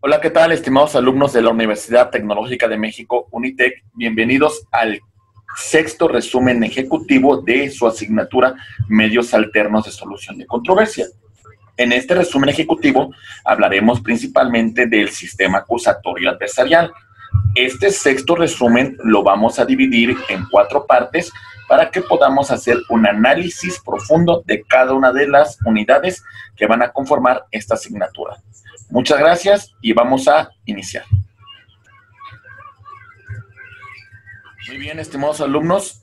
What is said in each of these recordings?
Hola, ¿qué tal, estimados alumnos de la Universidad Tecnológica de México, UNITEC? Bienvenidos al sexto resumen ejecutivo de su asignatura Medios Alternos de Solución de Controversia. En este resumen ejecutivo hablaremos principalmente del sistema acusatorio adversarial. Este sexto resumen lo vamos a dividir en 4 partes para que podamos hacer un análisis profundo de cada una de las unidades que van a conformar esta asignatura. Muchas gracias y vamos a iniciar. Muy bien, estimados alumnos.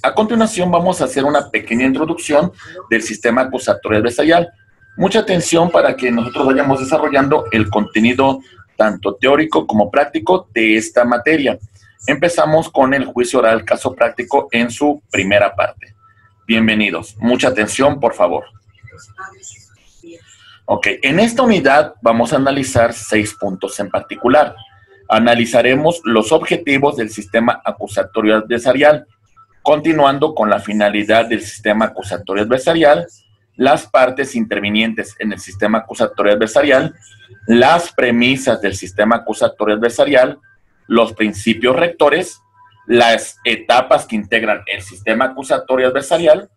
A continuación vamos a hacer una pequeña introducción del sistema acusatorio adversarial. Mucha atención para que nosotros vayamos desarrollando el contenido tanto teórico como práctico de esta materia. Empezamos con el juicio oral caso práctico en su primera parte. Bienvenidos. Mucha atención, por favor. Ok, en esta unidad vamos a analizar 6 puntos en particular. Analizaremos los objetivos del sistema acusatorio adversarial, continuando con la finalidad del sistema acusatorio adversarial, las partes intervinientes en el sistema acusatorio adversarial, las premisas del sistema acusatorio adversarial, los principios rectores, las etapas que integran el sistema acusatorio adversarial,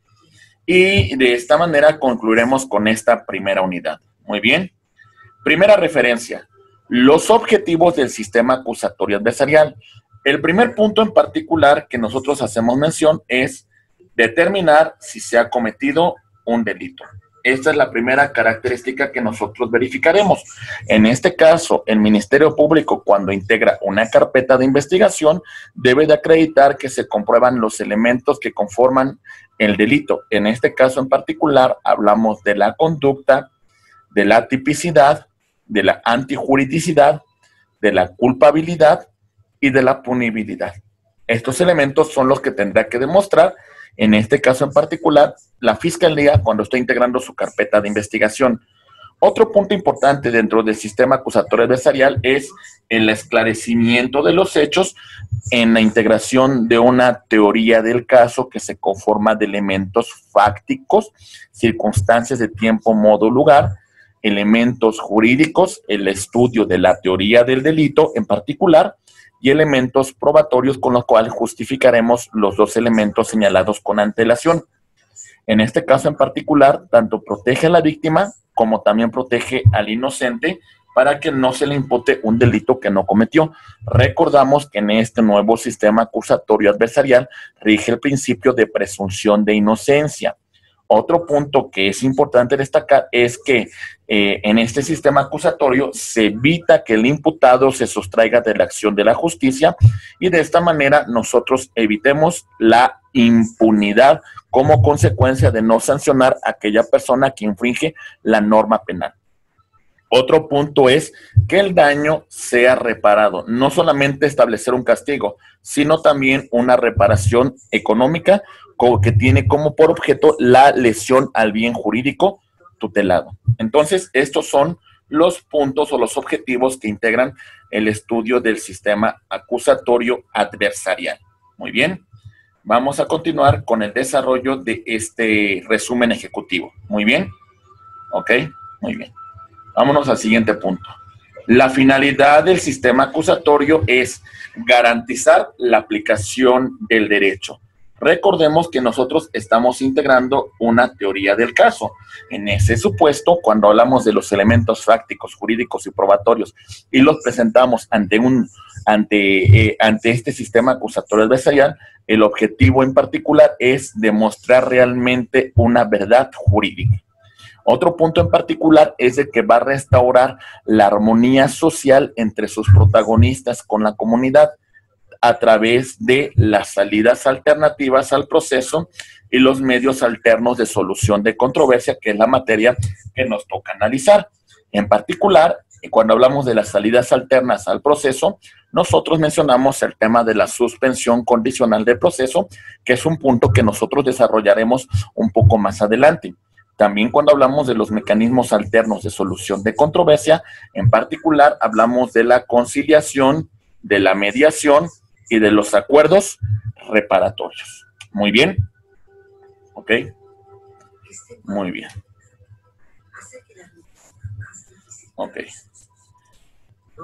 y de esta manera concluiremos con esta primera unidad. Muy bien. Primera referencia. Los objetivos del sistema acusatorio adversarial. El primer punto en particular que nosotros hacemos mención es determinar si se ha cometido un delito. Esta es la primera característica que nosotros verificaremos. En este caso, el Ministerio Público, cuando integra una carpeta de investigación, debe de acreditar que se comprueban los elementos que conforman el delito. En este caso en particular, hablamos de la conducta, de la tipicidad, de la antijuridicidad, de la culpabilidad y de la punibilidad. Estos elementos son los que tendrá que demostrar, en este caso en particular, la Fiscalía cuando está integrando su carpeta de investigación. Otro punto importante dentro del sistema acusatorio adversarial es el esclarecimiento de los hechos en la integración de una teoría del caso que se conforma de elementos fácticos, circunstancias de tiempo, modo, lugar, elementos jurídicos, el estudio de la teoría del delito en particular, y elementos probatorios con los cuales justificaremos los 2 elementos señalados con antelación. En este caso en particular, tanto protege a la víctima como también protege al inocente para que no se le impute un delito que no cometió. Recordamos que en este nuevo sistema acusatorio adversarial rige el principio de presunción de inocencia. Otro punto que es importante destacar es que en este sistema acusatorio se evita que el imputado se sustraiga de la acción de la justicia y de esta manera nosotros evitemos la impunidad como consecuencia de no sancionar a aquella persona que infringe la norma penal. Otro punto es que el daño sea reparado, no solamente establecer un castigo, sino también una reparación económica que tiene como por objeto la lesión al bien jurídico tutelado. Entonces, estos son los puntos o los objetivos que integran el estudio del sistema acusatorio adversarial. Muy bien, vamos a continuar con el desarrollo de este resumen ejecutivo. Muy bien, ok, muy bien. Vámonos al siguiente punto. La finalidad del sistema acusatorio es garantizar la aplicación del derecho. Recordemos que nosotros estamos integrando una teoría del caso. En ese supuesto, cuando hablamos de los elementos fácticos, jurídicos y probatorios y los presentamos ante este sistema acusatorio adversarial, el objetivo en particular es demostrar realmente una verdad jurídica. Otro punto en particular es de que va a restaurar la armonía social entre sus protagonistas con la comunidad a través de las salidas alternativas al proceso y los medios alternos de solución de controversia, que es la materia que nos toca analizar. En particular, cuando hablamos de las salidas alternas al proceso, nosotros mencionamos el tema de la suspensión condicional del proceso, que es un punto que nosotros desarrollaremos un poco más adelante. También cuando hablamos de los mecanismos alternos de solución de controversia, en particular hablamos de la conciliación, de la mediación y de los acuerdos reparatorios. Muy bien. ¿Ok? Muy bien. Ok.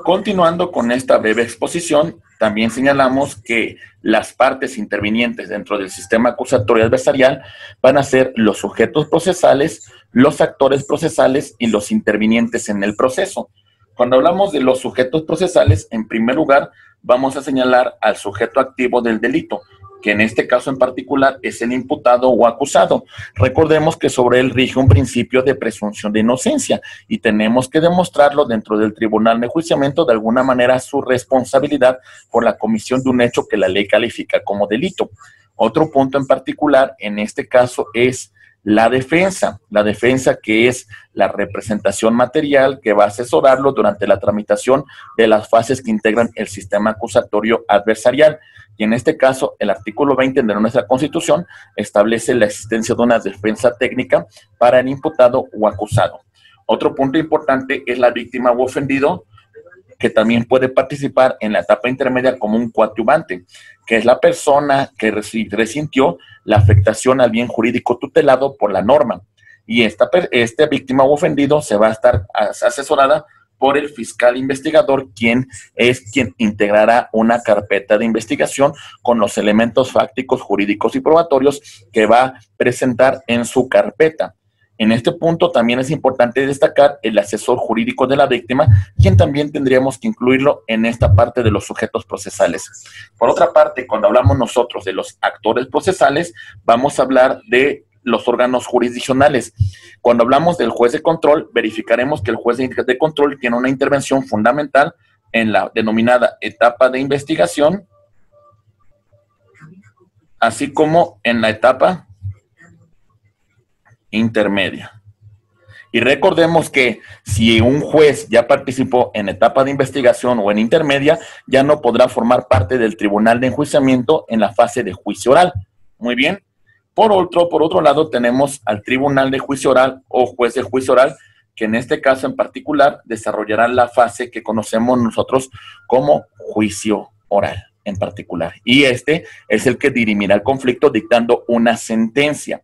Continuando con esta breve exposición, también señalamos que las partes intervinientes dentro del sistema acusatorio adversarial van a ser los sujetos procesales, los actores procesales y los intervinientes en el proceso. Cuando hablamos de los sujetos procesales, en primer lugar, vamos a señalar al sujeto activo del delito, que en este caso en particular es el imputado o acusado. Recordemos que sobre él rige un principio de presunción de inocencia y tenemos que demostrarlo dentro del tribunal de enjuiciamiento de alguna manera su responsabilidad por la comisión de un hecho que la ley califica como delito. Otro punto en particular en este caso es la defensa que es la representación material que va a asesorarlo durante la tramitación de las fases que integran el sistema acusatorio adversarial. Y en este caso, el artículo 20 de nuestra Constitución establece la existencia de una defensa técnica para el imputado o acusado. Otro punto importante es la víctima o ofendido, que también puede participar en la etapa intermedia como un coadyuvante, que es la persona que resintió la afectación al bien jurídico tutelado por la norma. Y esta víctima o ofendido se va a estar asesorada por el fiscal investigador, quien integrará una carpeta de investigación con los elementos fácticos, jurídicos y probatorios que va a presentar en su carpeta. En este punto también es importante destacar el asesor jurídico de la víctima, quien también tendríamos que incluirlo en esta parte de los sujetos procesales. Por otra parte, cuando hablamos nosotros de los actores procesales, vamos a hablar de los órganos jurisdiccionales. Cuando hablamos del juez de control, verificaremos que el juez de control tiene una intervención fundamental en la denominada etapa de investigación, así como en la etapa intermedia. Y recordemos que si un juez ya participó en etapa de investigación o en intermedia, ya no podrá formar parte del tribunal de enjuiciamiento en la fase de juicio oral. Muy bien. Por otro lado, tenemos al tribunal de juicio oral o juez de juicio oral, que en este caso en particular desarrollará la fase que conocemos nosotros como juicio oral en particular. Y este es el que dirimirá el conflicto dictando una sentencia.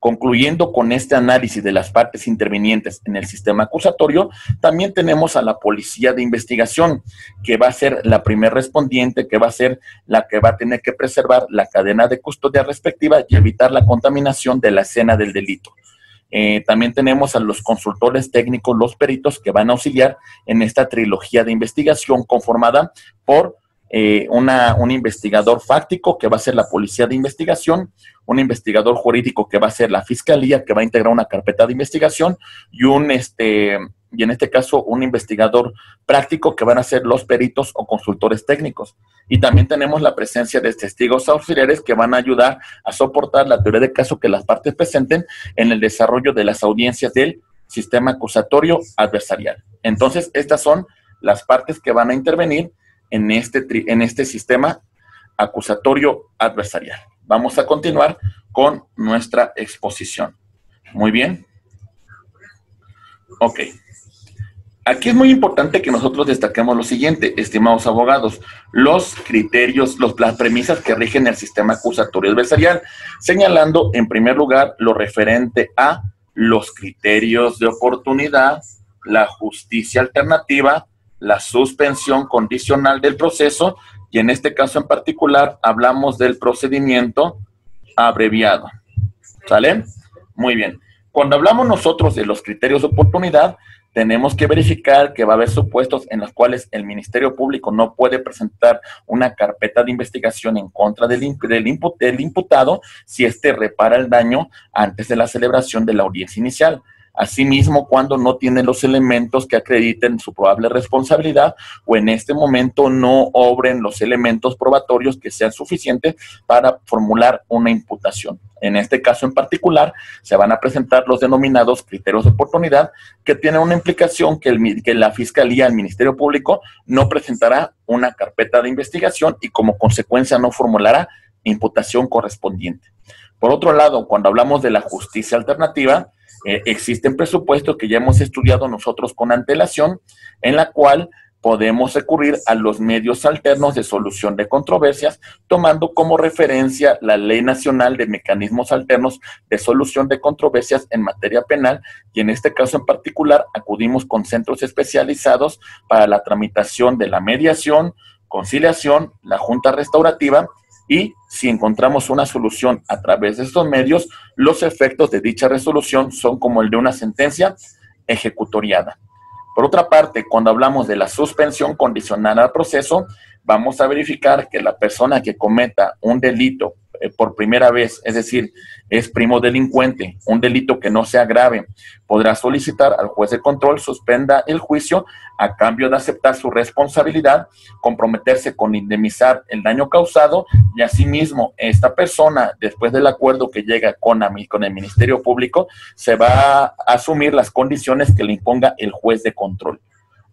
Concluyendo con este análisis de las partes intervinientes en el sistema acusatorio, también tenemos a la policía de investigación, que va a ser la primer respondiente, que va a ser la que va a tener que preservar la cadena de custodia respectiva y evitar la contaminación de la escena del delito. También tenemos a los consultores técnicos, los peritos, que van a auxiliar en esta trilogía de investigación conformada por un investigador fáctico, que va a ser la policía de investigación, un investigador jurídico, que va a ser la fiscalía, que va a integrar una carpeta de investigación, y en este caso un investigador práctico, que van a ser los peritos o consultores técnicos. Y también tenemos la presencia de testigos auxiliares que van a ayudar a soportar la teoría de caso que las partes presenten en el desarrollo de las audiencias del sistema acusatorio adversarial. Entonces, estas son las partes que van a intervenir en este sistema acusatorio adversarial. Vamos a continuar con nuestra exposición. Muy bien. Ok. Aquí es muy importante que nosotros destaquemos lo siguiente, estimados abogados, los criterios, las premisas que rigen el sistema acusatorio adversarial, señalando en primer lugar lo referente a los criterios de oportunidad, la justicia alternativa, la suspensión condicional del proceso, y en este caso en particular hablamos del procedimiento abreviado. ¿Sale? Muy bien. Cuando hablamos nosotros de los criterios de oportunidad, tenemos que verificar que va a haber supuestos en los cuales el Ministerio Público no puede presentar una carpeta de investigación en contra del imputado si éste repara el daño antes de la celebración de la audiencia inicial. Asimismo, cuando no tiene los elementos que acrediten su probable responsabilidad o en este momento no obren los elementos probatorios que sean suficientes para formular una imputación. En este caso en particular, se van a presentar los denominados criterios de oportunidad, que tienen una implicación que la Fiscalía, el Ministerio Público, no presentará una carpeta de investigación y como consecuencia no formulará imputación correspondiente. Por otro lado, cuando hablamos de la justicia alternativa, existen presupuestos que ya hemos estudiado nosotros con antelación, en la cual podemos recurrir a los medios alternos de solución de controversias, tomando como referencia la Ley Nacional de Mecanismos Alternos de Solución de Controversias en materia penal, y en este caso en particular acudimos con centros especializados para la tramitación de la mediación, conciliación, la junta restaurativa, y si encontramos una solución a través de estos medios, los efectos de dicha resolución son como el de una sentencia ejecutoriada. Por otra parte, cuando hablamos de la suspensión condicional al proceso, vamos a verificar que la persona que cometa un delito por primera vez, es decir, es primo delincuente, un delito que no sea grave, podrá solicitar al juez de control suspenda el juicio a cambio de aceptar su responsabilidad, comprometerse con indemnizar el daño causado, y asimismo esta persona, después del acuerdo que llega con el Ministerio Público, se va a asumir las condiciones que le imponga el juez de control.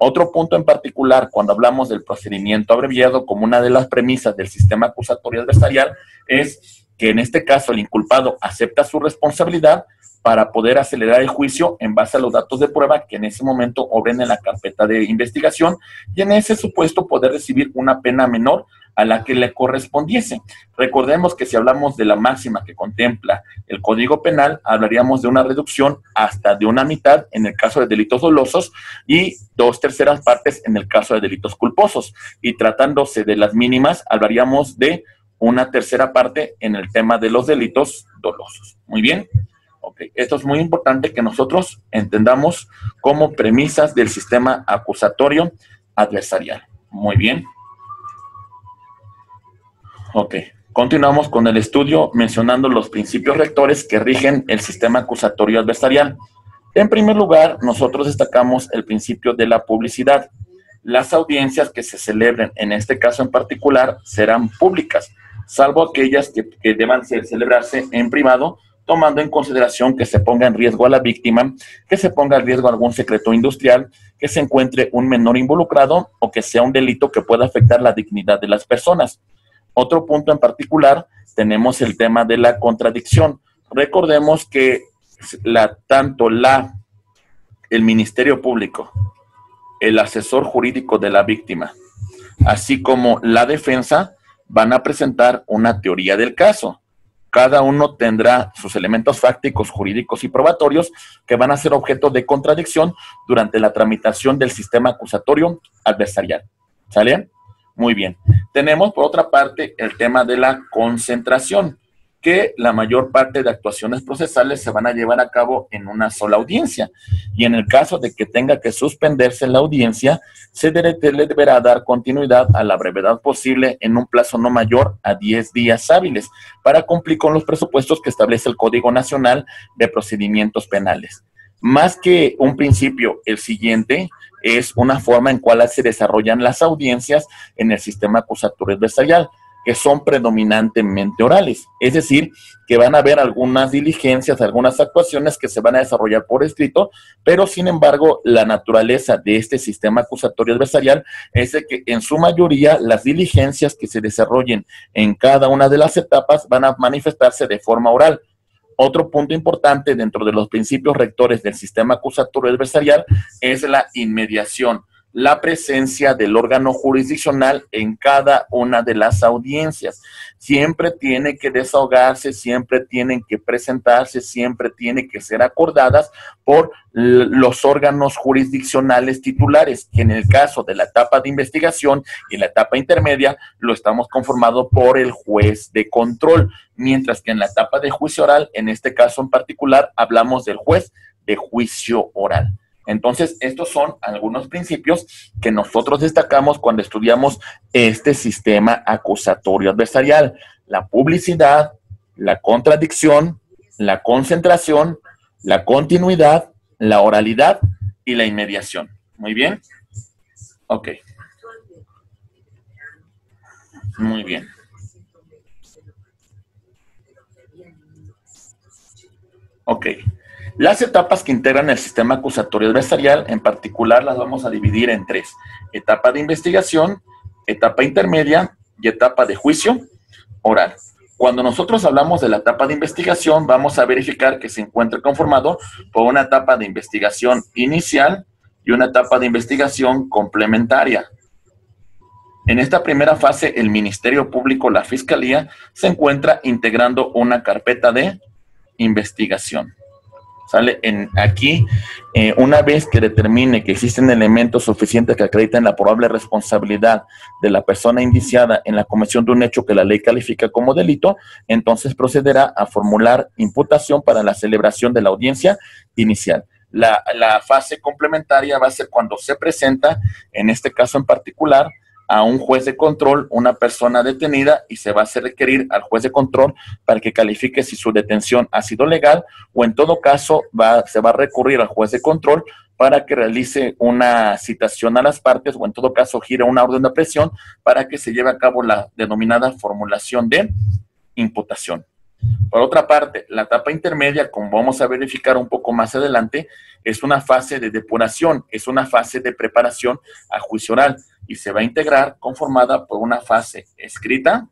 Otro punto en particular, cuando hablamos del procedimiento abreviado como una de las premisas del sistema acusatorio adversarial, es que en este caso el inculpado acepta su responsabilidad para poder acelerar el juicio en base a los datos de prueba que en ese momento obren en la carpeta de investigación, y en ese supuesto poder recibir una pena menor a la que le correspondiese. Recordemos que si hablamos de la máxima que contempla el Código Penal, hablaríamos de una reducción hasta de una mitad en el caso de delitos dolosos y 2/3 partes en el caso de delitos culposos. Y tratándose de las mínimas, hablaríamos de 1/3 parte en el tema de los delitos dolosos. Muy bien. Okay. Esto es muy importante que nosotros entendamos como premisas del sistema acusatorio adversarial. Muy bien. Ok, continuamos con el estudio mencionando los principios rectores que rigen el sistema acusatorio adversarial. En primer lugar, nosotros destacamos el principio de la publicidad. Las audiencias que se celebren, en este caso en particular, serán públicas, salvo aquellas que deban celebrarse en privado, tomando en consideración que se ponga en riesgo a la víctima, que se ponga en riesgo algún secreto industrial, que se encuentre un menor involucrado o que sea un delito que pueda afectar la dignidad de las personas. Otro punto en particular, tenemos el tema de la contradicción. Recordemos que tanto el Ministerio Público, el asesor jurídico de la víctima, así como la defensa, van a presentar una teoría del caso. Cada uno tendrá sus elementos fácticos, jurídicos y probatorios que van a ser objeto de contradicción durante la tramitación del sistema acusatorio adversarial. ¿Sale? Muy bien. Tenemos, por otra parte, el tema de la concentración, que la mayor parte de actuaciones procesales se van a llevar a cabo en una sola audiencia. Y en el caso de que tenga que suspenderse la audiencia, se le deberá dar continuidad a la brevedad posible en un plazo no mayor a 10 días hábiles para cumplir con los presupuestos que establece el Código Nacional de Procedimientos Penales. Más que un principio, el siguiente es una forma en cual se desarrollan las audiencias en el sistema acusatorio adversarial, que son predominantemente orales. Es decir, que van a haber algunas diligencias, algunas actuaciones que se van a desarrollar por escrito, pero sin embargo, la naturaleza de este sistema acusatorio adversarial es de que en su mayoría las diligencias que se desarrollen en cada una de las etapas van a manifestarse de forma oral. Otro punto importante dentro de los principios rectores del sistema acusatorio adversarial es la inmediación, la presencia del órgano jurisdiccional en cada una de las audiencias. Siempre tiene que desahogarse, siempre tienen que presentarse, siempre tiene que ser acordadas por los órganos jurisdiccionales titulares, que en el caso de la etapa de investigación y la etapa intermedia lo estamos conformado por el juez de control, mientras que en la etapa de juicio oral, en este caso en particular, hablamos del juez de juicio oral. Entonces, estos son algunos principios que nosotros destacamos cuando estudiamos este sistema acusatorio adversarial: la publicidad, la contradicción, la concentración, la continuidad, la oralidad y la inmediación. ¿Muy bien? Ok. Muy bien. Ok. Las etapas que integran el sistema acusatorio adversarial, en particular, las vamos a dividir en 3. Etapa de investigación, etapa intermedia y etapa de juicio oral. Cuando nosotros hablamos de la etapa de investigación, vamos a verificar que se encuentra conformado por una etapa de investigación inicial, y una etapa de investigación complementaria. En esta primera fase, el Ministerio Público, la Fiscalía, se encuentra integrando una carpeta de investigación. ¿Sale? Aquí, una vez que determine que existen elementos suficientes que acrediten la probable responsabilidad de la persona indiciada en la comisión de un hecho que la ley califica como delito, entonces procederá a formular imputación para la celebración de la audiencia inicial. La fase complementaria va a ser cuando se presenta, en este caso en particular, a un juez de control, una persona detenida, y se va a hacer requerir al juez de control para que califique si su detención ha sido legal, o en todo caso se va a recurrir al juez de control para que realice una citación a las partes, o en todo caso gire una orden de aprehensión para que se lleve a cabo la denominada formulación de imputación. Por otra parte, la etapa intermedia, como vamos a verificar un poco más adelante, es una fase de depuración, es una fase de preparación a juicio oral, y se va a integrar conformada por una fase escrita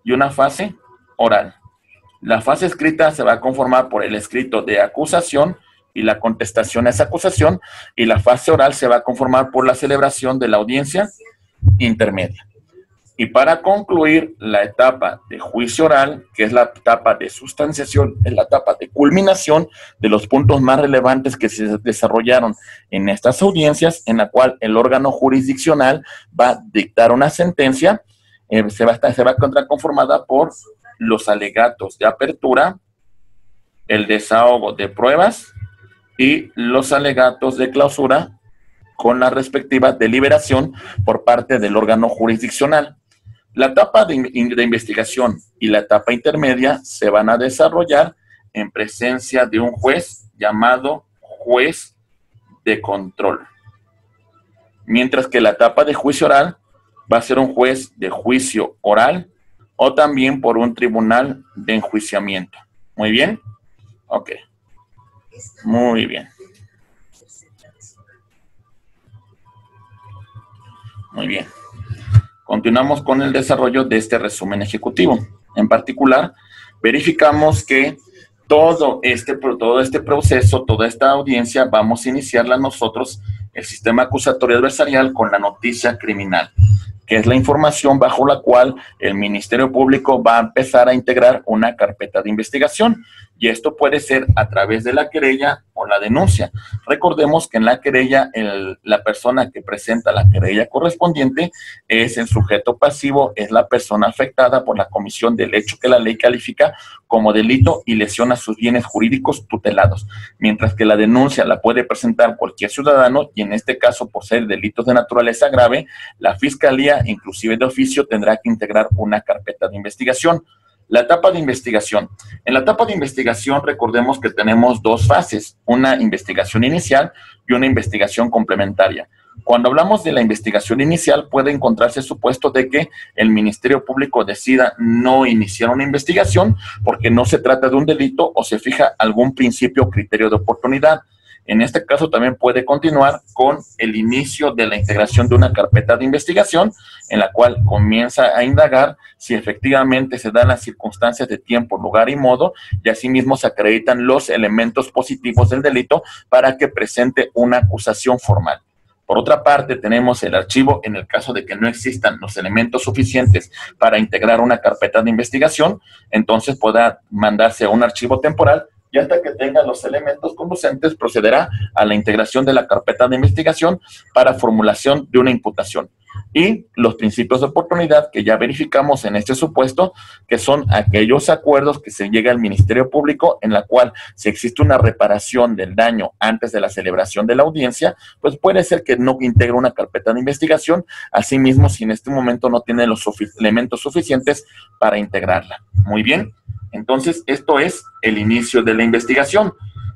y una fase oral. La fase escrita se va a conformar por el escrito de acusación y la contestación a esa acusación, y la fase oral se va a conformar por la celebración de la audiencia intermedia. Y para concluir la etapa de juicio oral, que es la etapa de sustanciación, es la etapa de culminación de los puntos más relevantes que se desarrollaron en estas audiencias, en la cual el órgano jurisdiccional va a dictar una sentencia, se va a encontrar conformada por los alegatos de apertura, el desahogo de pruebas y los alegatos de clausura con la respectiva deliberación por parte del órgano jurisdiccional. La etapa de investigación y la etapa intermedia se van a desarrollar en presencia de un juez llamado juez de control. Mientras que la etapa de juicio oral va a ser un juez de juicio oral o también por un tribunal de enjuiciamiento. ¿Muy bien? Ok. Muy bien. Muy bien. Continuamos con el desarrollo de este resumen ejecutivo. En particular, verificamos que todo este proceso, toda esta audiencia, vamos a iniciarla nosotros, el sistema acusatorio adversarial, con la noticia criminal, que es la información bajo la cual el Ministerio Público va a empezar a integrar una carpeta de investigación. Y esto puede ser a través de la querella o la denuncia. Recordemos que en la querella, la persona que presenta la querella correspondiente es el sujeto pasivo, es la persona afectada por la comisión del hecho que la ley califica como delito y lesiona sus bienes jurídicos tutelados. Mientras que la denuncia la puede presentar cualquier ciudadano, y en este caso, por ser delitos de naturaleza grave, la Fiscalía, inclusive de oficio, tendrá que integrar una carpeta de investigación. La etapa de investigación. En la etapa de investigación, recordemos que tenemos dos fases, una investigación inicial y una investigación complementaria. Cuando hablamos de la investigación inicial, puede encontrarse supuesto de que el Ministerio Público decida no iniciar una investigación porque no se trata de un delito o se fija algún principio o criterio de oportunidad. En este caso también puede continuar con el inicio de la integración de una carpeta de investigación en la cual comienza a indagar si efectivamente se dan las circunstancias de tiempo, lugar y modo, y asimismo se acreditan los elementos positivos del delito para que presente una acusación formal. Por otra parte, tenemos el archivo en el caso de que no existan los elementos suficientes para integrar una carpeta de investigación, entonces podrá mandarse a un archivo temporal y hasta que tenga los elementos conducentes procederá a la integración de la carpeta de investigación para formulación de una imputación. Y los principios de oportunidad que ya verificamos en este supuesto, que son aquellos acuerdos que se llega al Ministerio Público en la cual si existe una reparación del daño antes de la celebración de la audiencia, pues puede ser que no integre una carpeta de investigación, asimismo si en este momento no tiene los elementos suficientes para integrarla. Muy bien. Entonces, esto es el inicio de la investigación.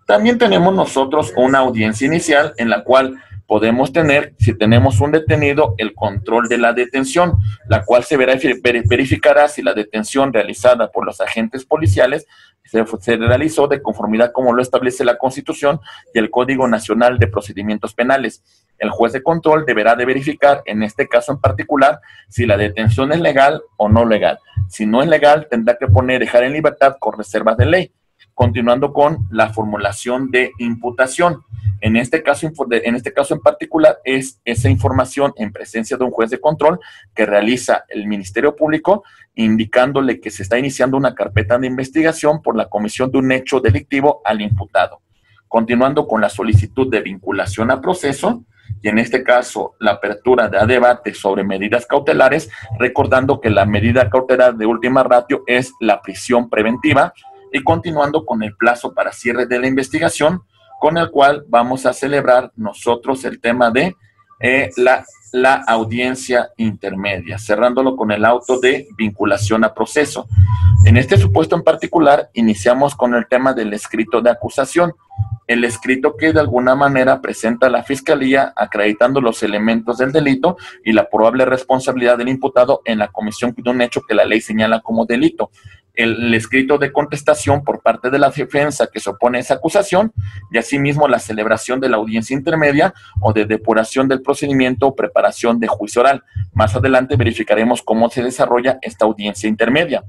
También tenemos nosotros una audiencia inicial en la cual podemos tener, si tenemos un detenido, el control de la detención, la cual se verificará si la detención realizada por los agentes policiales se realizó de conformidad como lo establece la Constitución y el Código Nacional de Procedimientos Penales. El juez de control deberá de verificar, en este caso en particular, si la detención es legal o no legal. Si no es legal, tendrá que dejar en libertad con reservas de ley. Continuando con la formulación de imputación. En este caso en particular es esa información en presencia de un juez de control que realiza el Ministerio Público, indicándole que se está iniciando una carpeta de investigación por la comisión de un hecho delictivo al imputado. Continuando con la solicitud de vinculación a proceso, y en este caso la apertura de debate sobre medidas cautelares, recordando que la medida cautelar de última ratio es la prisión preventiva, y continuando con el plazo para cierre de la investigación, con el cual vamos a celebrar nosotros el tema de la audiencia intermedia, cerrándolo con el auto de vinculación a proceso. En este supuesto en particular, iniciamos con el tema del escrito de acusación, el escrito que de alguna manera presenta la Fiscalía acreditando los elementos del delito y la probable responsabilidad del imputado en la comisión de un hecho que la ley señala como delito. El escrito de contestación por parte de la defensa que se opone a esa acusación y asimismo la celebración de la audiencia intermedia o de depuración del procedimiento o preparación de juicio oral. Más adelante verificaremos cómo se desarrolla esta audiencia intermedia.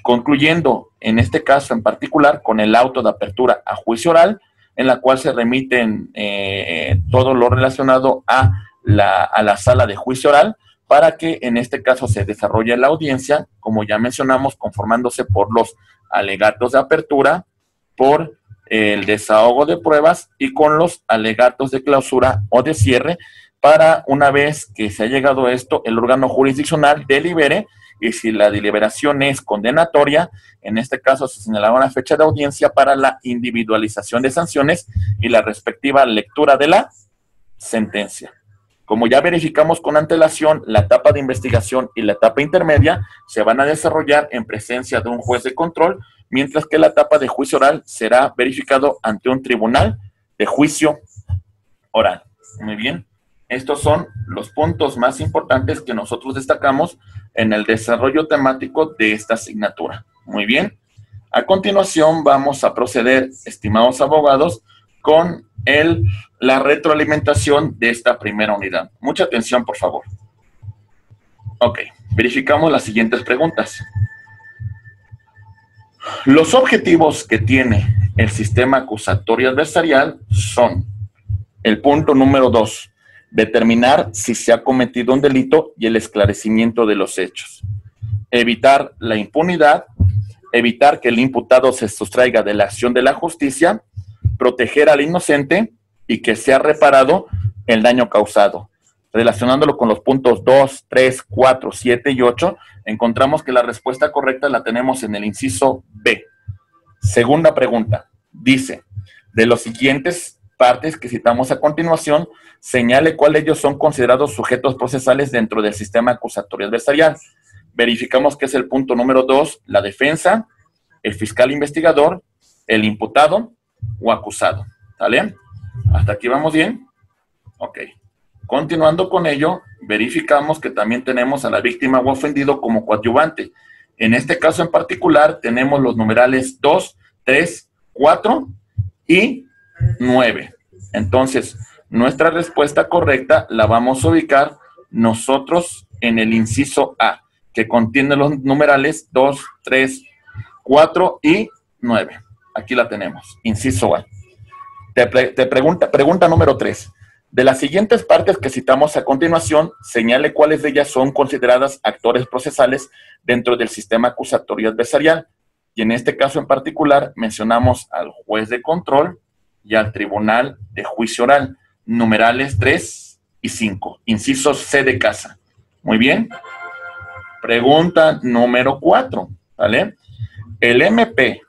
Concluyendo, en este caso en particular, con el auto de apertura a juicio oral, en la cual se remiten todo lo relacionado a la sala de juicio oral, para que en este caso se desarrolle la audiencia, como ya mencionamos, conformándose por los alegatos de apertura, por el desahogo de pruebas y con los alegatos de clausura o de cierre, para una vez que se ha llegado a esto, el órgano jurisdiccional delibere, y si la deliberación es condenatoria, en este caso se señalará una fecha de audiencia para la individualización de sanciones y la respectiva lectura de la sentencia. Como ya verificamos con antelación, la etapa de investigación y la etapa intermedia se van a desarrollar en presencia de un juez de control, mientras que la etapa de juicio oral será verificado ante un tribunal de juicio oral. Muy bien. Estos son los puntos más importantes que nosotros destacamos en el desarrollo temático de esta asignatura. Muy bien. A continuación vamos a proceder, estimados abogados, con la retroalimentación de esta primera unidad. Mucha atención, por favor. Ok, verificamos las siguientes preguntas. Los objetivos que tiene el sistema acusatorio adversarial son: el punto número 2, determinar si se ha cometido un delito y el esclarecimiento de los hechos. Evitar la impunidad, evitar que el imputado se sustraiga de la acción de la justicia, proteger al inocente y que sea reparado el daño causado. Relacionándolo con los puntos 2, 3, 4, 7 y 8, encontramos que la respuesta correcta la tenemos en el inciso B. Segunda pregunta, dice, de los siguientes partes que citamos a continuación, señale cuáles ellos son considerados sujetos procesales dentro del sistema acusatorio adversarial. Verificamos que es el punto número 2, la defensa, el fiscal investigador, el imputado o acusado. ¿Sale? ¿Hasta aquí vamos bien? Ok. Continuando con ello, verificamos que también tenemos a la víctima o ofendido como coadyuvante. En este caso en particular tenemos los numerales 2, 3, 4 y 9. Entonces, nuestra respuesta correcta la vamos a ubicar nosotros en el inciso A, que contiene los numerales 2, 3, 4 y 9. Aquí la tenemos, inciso A. Pregunta número 3. De las siguientes partes que citamos a continuación, señale cuáles de ellas son consideradas actores procesales dentro del sistema acusatorio adversarial. Y en este caso en particular, mencionamos al juez de control y al tribunal de juicio oral, numerales 3 y 5, inciso C de casa. Muy bien. Pregunta número 4, ¿vale? El MP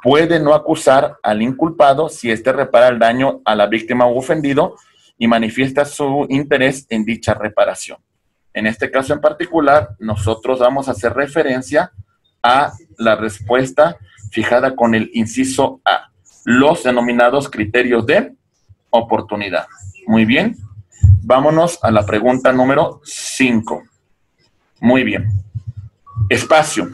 puede no acusar al inculpado si éste repara el daño a la víctima o ofendido y manifiesta su interés en dicha reparación. En este caso en particular, nosotros vamos a hacer referencia a la respuesta fijada con el inciso A, los denominados criterios de oportunidad. Muy bien. Vámonos a la pregunta número 5. Muy bien. Espacio.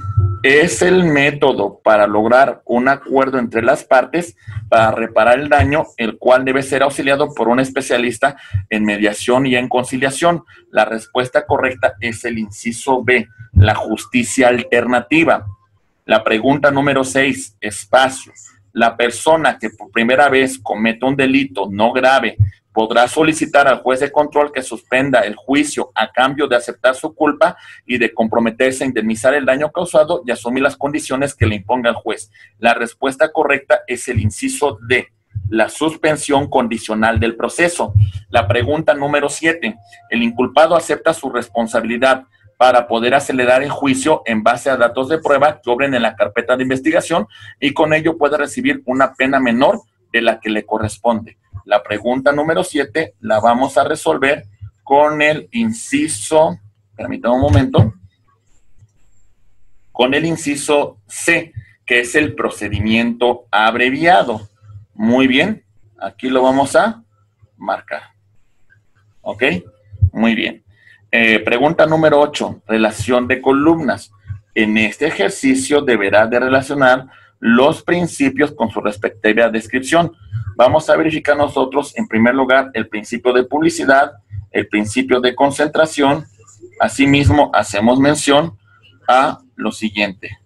Es el método para lograr un acuerdo entre las partes para reparar el daño, el cual debe ser auxiliado por un especialista en mediación y en conciliación. La respuesta correcta es el inciso B, la justicia alternativa. La pregunta número 6, espacio. la persona que por primera vez comete un delito no grave podrá solicitar al juez de control que suspenda el juicio a cambio de aceptar su culpa y de comprometerse a indemnizar el daño causado y asumir las condiciones que le imponga el juez. La respuesta correcta es el inciso D, la suspensión condicional del proceso. La pregunta número 7. El inculpado acepta su responsabilidad para poder acelerar el juicio en base a datos de prueba que obren en la carpeta de investigación y con ello puede recibir una pena menor de la que le corresponde. La pregunta número 7 la vamos a resolver con el inciso, permítame un momento, con el inciso C, que es el procedimiento abreviado. Muy bien, aquí lo vamos a marcar. ¿Ok? Muy bien. Pregunta número 8, relación de columnas. En este ejercicio deberá de relacionar los principios con su respectiva descripción. Vamos a verificar nosotros, en primer lugar, el principio de publicidad, el principio de concentración. Asimismo, hacemos mención a lo siguiente: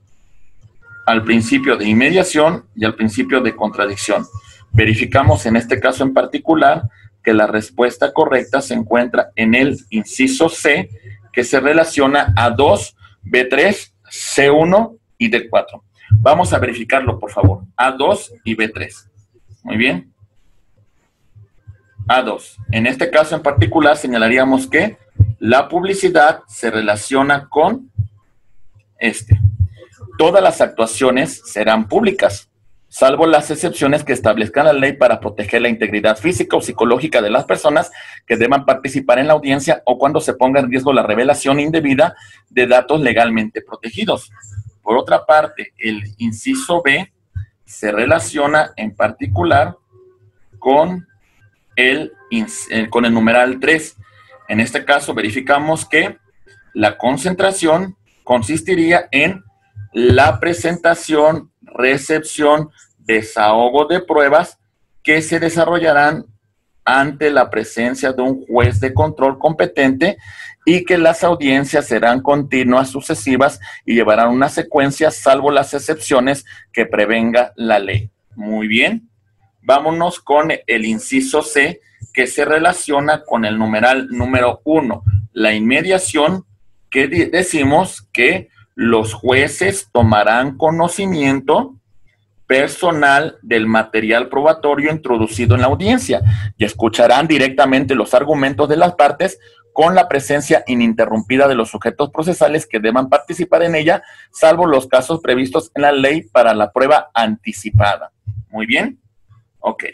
al principio de inmediación y al principio de contradicción. Verificamos en este caso en particular que la respuesta correcta se encuentra en el inciso C, que se relaciona a 2, B3, C1 y D4. Vamos a verificarlo, por favor. A2 y B3. Muy bien. A2. En este caso en particular señalaríamos que la publicidad se relaciona con todas las actuaciones serán públicas, salvo las excepciones que establezca la ley para proteger la integridad física o psicológica de las personas que deban participar en la audiencia o cuando se ponga en riesgo la revelación indebida de datos legalmente protegidos. Por otra parte, el inciso B se relaciona en particular con el numeral 3. En este caso verificamos que la concentración consistiría en la presentación, recepción, desahogo de pruebas que se desarrollarán ante la presencia de un juez de control competente y que las audiencias serán continuas, sucesivas y llevarán una secuencia, salvo las excepciones que prevenga la ley. Muy bien. Vámonos con el inciso C, que se relaciona con el numeral número 1, la inmediación, que decimos que los jueces tomarán conocimiento personal del material probatorio introducido en la audiencia y escucharán directamente los argumentos de las partes con la presencia ininterrumpida de los sujetos procesales que deban participar en ella, salvo los casos previstos en la ley para la prueba anticipada. Muy bien. Ok.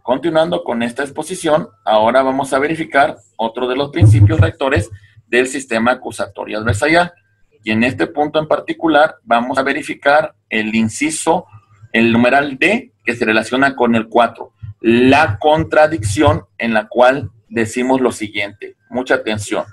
Continuando con esta exposición, ahora vamos a verificar otro de los principios rectores del sistema acusatorio adversarial. Y en este punto en particular vamos a verificar el inciso, el numeral D, que se relaciona con el 4. La contradicción, en la cual decimos lo siguiente. Mucha atención.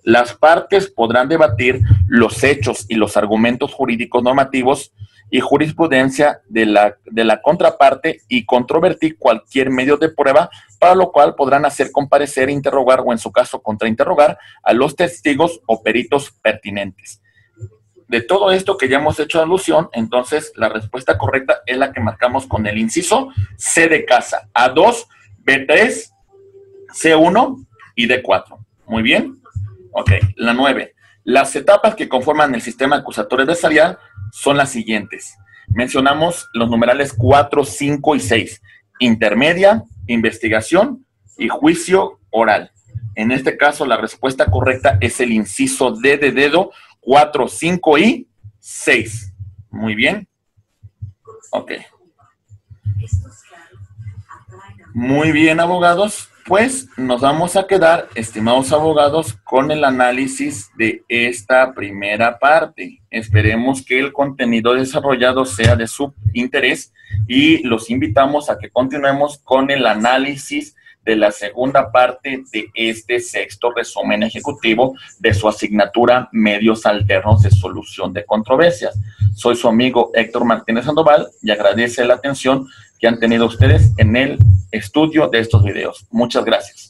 Las partes podrán debatir los hechos y los argumentos jurídicos normativos y jurisprudencia de la contraparte y controvertir cualquier medio de prueba, para lo cual podrán hacer comparecer, interrogar o en su caso contrainterrogar a los testigos o peritos pertinentes. De todo esto que ya hemos hecho alusión, entonces la respuesta correcta es la que marcamos con el inciso C de casa, A2, B3, C1 y D4. Muy bien. Ok, la 9. Las etapas que conforman el sistema acusatorio adversarial son las siguientes. Mencionamos los numerales 4, 5 y 6. Intermedia, investigación y juicio oral. En este caso, la respuesta correcta es el inciso D de dedo, 4, 5 y 6. Muy bien. Ok. Muy bien, abogados. Pues nos vamos a quedar, estimados abogados, con el análisis de esta primera parte. Esperemos que el contenido desarrollado sea de su interés y los invitamos a que continuemos con el análisis de la segunda parte de este sexto resumen ejecutivo de su asignatura Medios Alternos de Solución de Controversias. Soy su amigo Héctor Martínez Sandoval y agradece la atención que han tenido ustedes en el estudio de estos videos. Muchas gracias.